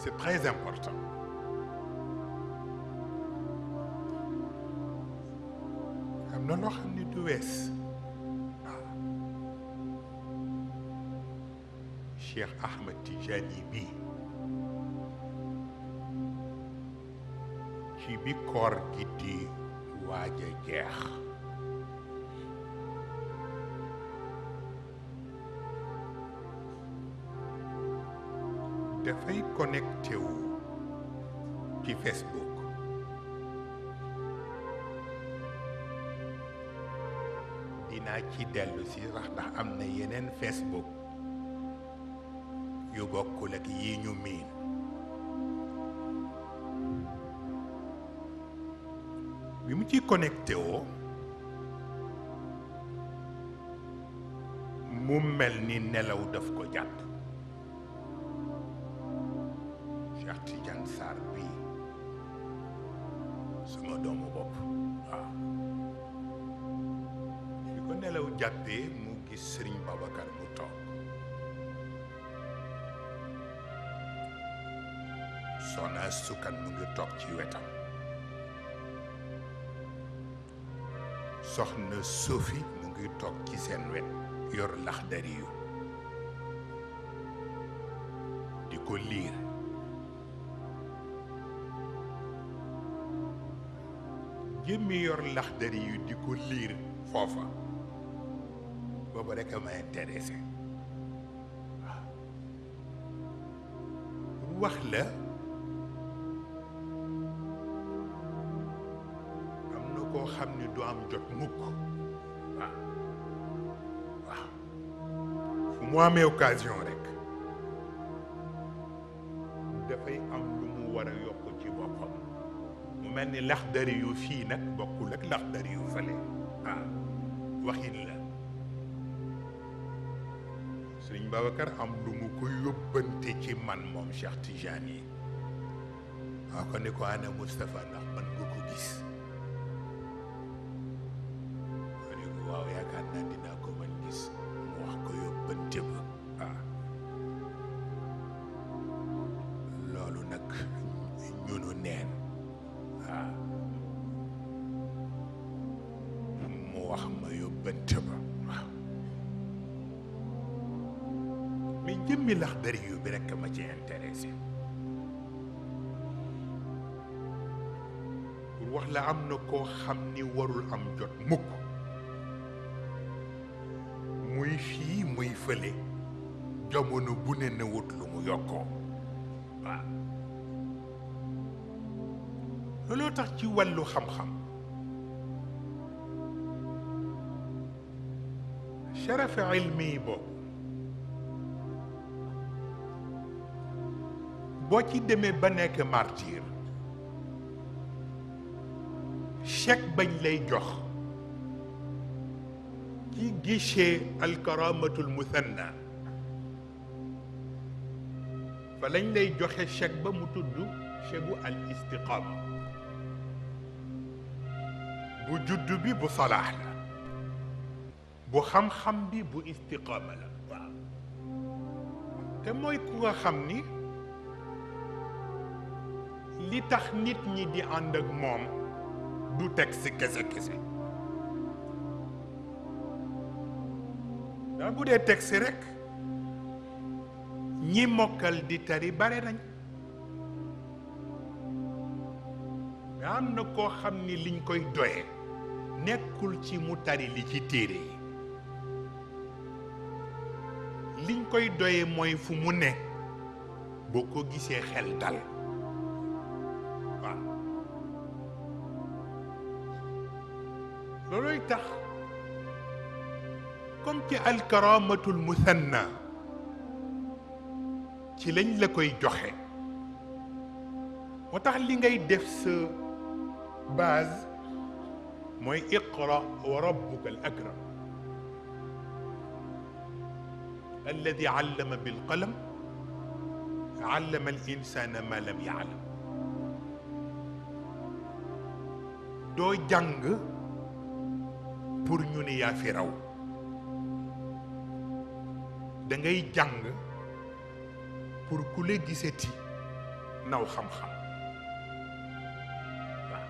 c'est très important. am na loo xam ni du wees waaw Cheikh Ahmed Tijani bi ci bi koor gi di waaj a jeex dafay connecté wu ci Facebook dinaa ci dellu si wax ndax am na yeneen Facebook yu bokkul ak yi ñu miin bi mu ci connecté woo mu mel ni nelaw daf ko jàpp Cheikh Tidiane Sarr bi sama doomu bopp waaw bi ko nelaw jàppee mu gis Serigne Babacar mu toog Soxna Sukan mu ngi toog ci wetam Soxna Sophie mu ngi toog ci seen wet yor Laxdari yu di ko liir jëmmi yor Laxdari yu di ko liir foofa boobu rekk ma intéressé waaw wax la am na koo xam ni du am jot mukk waaw waaw fu mu amee occasion rekk dafay am lu mu war a yokk ci boppam mu mel ni Laxdari yu fii nag bokkul ak Laxdari yu fële ah waxin la Sëriñ Babacar am lu mu ko yóbbante ci man moom Cheikh Tijani yi waa ko ni ko ana Moustapha ndax man nga ko gis ma ni ko waaw yaakaar naa dinaa ko mën gis mu wax ko yóbbante ba ah loolu nag ñunu neen ah mu wax ma yóbbante ba waaw mais jëmmi Laxdari yu bi rekk ma ci intéressé pour wax la am na koo xam ni warul am jot mukk muy fii muy fële jamono bu ne na wut lu mu yokkoo waaw looloo tax ci wàllu xam-xam sharafa ilmi boobu boo ci demee ba nekk martyr chèque bañ lay jox ci guichet alkaramatul muthanna fa lañ lay joxe chèque ba mu tudd chèque bu al istiqama bu juddu bi bu salaax la bu xam-xam bi bu istiqama la waaw te mooy ku nga xam ni li tax nit ñi di ànd ak moom du texte kese daa bu dee texte rekk ñi mokkal di tari bare nañ mais am na koo xam ni liñ koy doye nekkul ci mu tari li ci téere yi liñ koy doye mooy fu mu ne boo ko gisee xel dal waaw looloy tax comme ci alkaramatul muthanna ci lañ la koy joxe moo tax li ngay def sa base mooy iqra wa rabbuka al akram alladi allama bil qalam allama al insana ma lam yaalam doo jàng pour ñu ne yaa fi raw da ngay jàng pour ku la gisati naw xam-xam waaw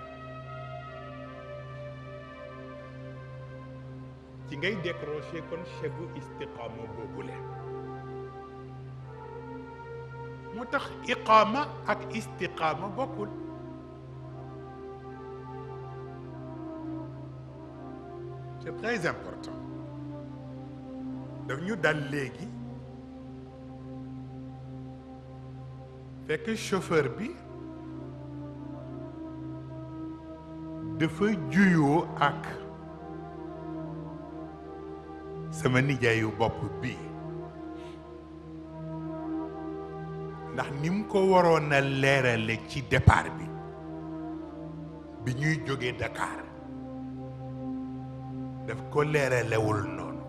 ci ngay décrocher kon chegu istiqaama boobule moo tax iqaama ak istiqaama bokkul c'est très important daf ñu dal léegi fekk chauffeur bi dafa juyoo ak sama nijaayu bopp bi ndax ni mu ko waroon a leerale ci départ bi ñuy jógee Dakar daf ko leeralewul noonu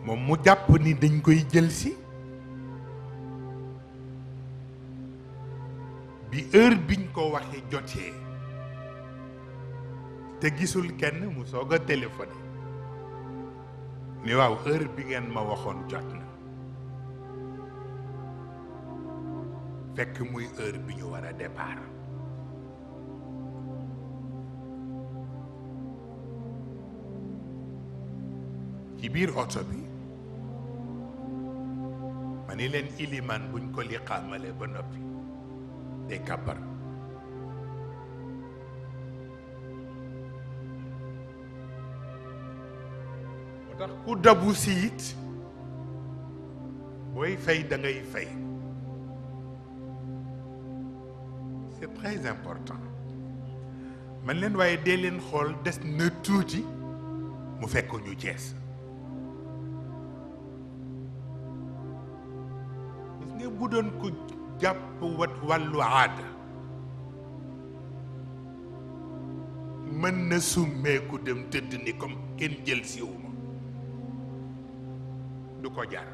moom mu jàpp ni dañ koy jël si bi heure biñ ko waxee jotee te gisul kenn mu soog a téléphoné ni waaw heure bi ngeen ma waxoon jot na fekk muy heure bi ñu war a départ ci biir oto bi ma ni leen ilimaan buñ ko liqaamale ba noppi day kàbbar moo tax ku dabu siit booy fay da ngay fay c'est très important man leen waaye dee leen xool des na tuuti mu fekk ñu jees gis nga bu doon ko jàpp wàllu aada mën na summeeku dem tëdd ni comme kenn jël siwuma du ko jar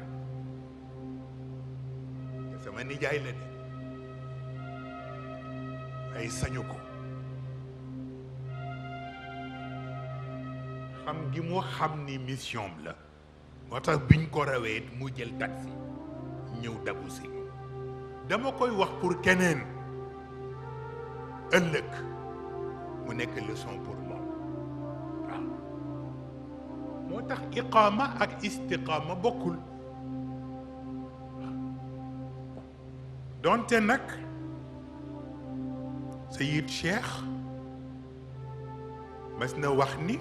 sama nijaay la de ay sañu ko xam gi mu xam ni mission la moo tax biñ ko rawee mu jël taxi ñëw dabu si dama koy wax pour keneen ëllëg mu nekk leçon pour moom waaw moo tax iqaama ak istiqaama bokkul donte nag Sayid Cheikh mas na wax ni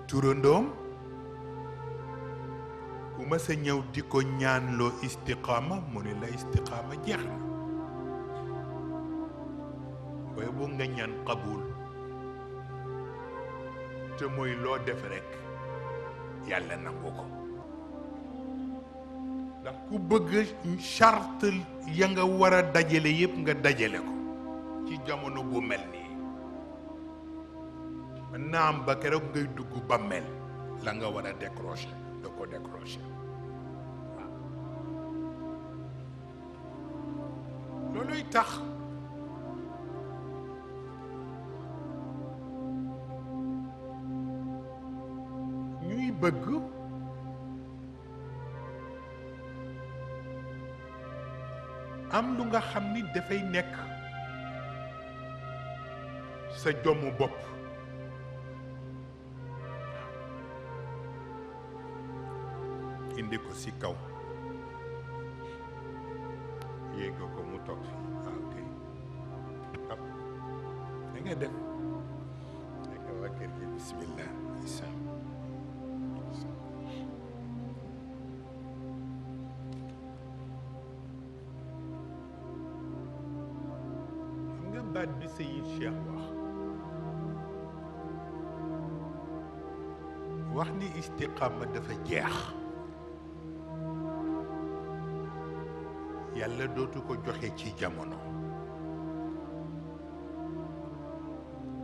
turandoom ku mas a ñëw di ko ñaanloo istiqaama mu ne la istiqaama jeex na booy bu nga ñaan qabul te mooy loo def rekk yàlla nangu ko ndax ku bëgg charte ya nga war a dajale yépp nga dajale ko ci jamono bu mel nii mën naa am ba keroog ngay dugg ba mel la nga war a décrocher da ko décrocher waaw looluy tax ñuy bëgg am lu nga xam ni dafay nekk sa jommu bopp indi ko ci kaw yéega ko mu toog fi ok ab da nga def nekk waa kër gi bismillah isam baat bi Sayid Cheikh wax ni istiqaama dafa jeex yàlla dootu ko joxe ci jamono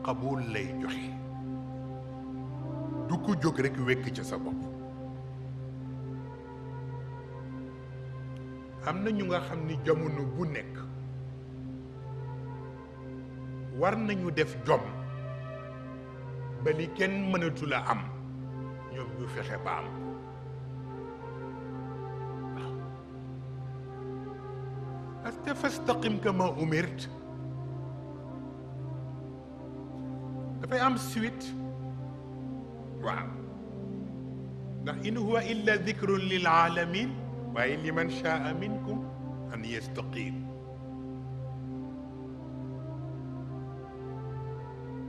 qabul lay joxe du ko jóg rekk wekk ca sa bopp am na ñu nga xam ni jamono bu nekk war nañu def jom ba li kenn mënatul a am ñoom ñu fexe ba am waaw te fastaqim kama umirt dafay am suite waaw ndax in huwa illa dikrun lil alamin waaye liman shaa minkum an yastaqim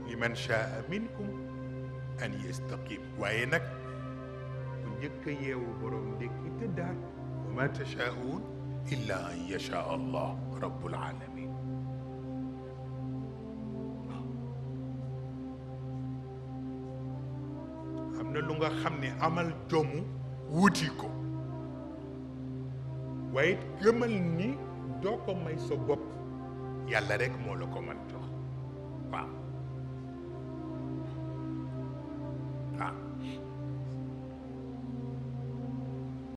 liman shaa minkum an yastaqim waaye nag bu njëkk a yeewu borom ndékki tëddaat wa ma tashaa'uun illa an yashaa allah rabbul alamin am na lu nga xam ne amal jomu wuti ko waaye gëmal ni doo ko may sa bopp yàlla rek moo la ko mën jox waaw waaw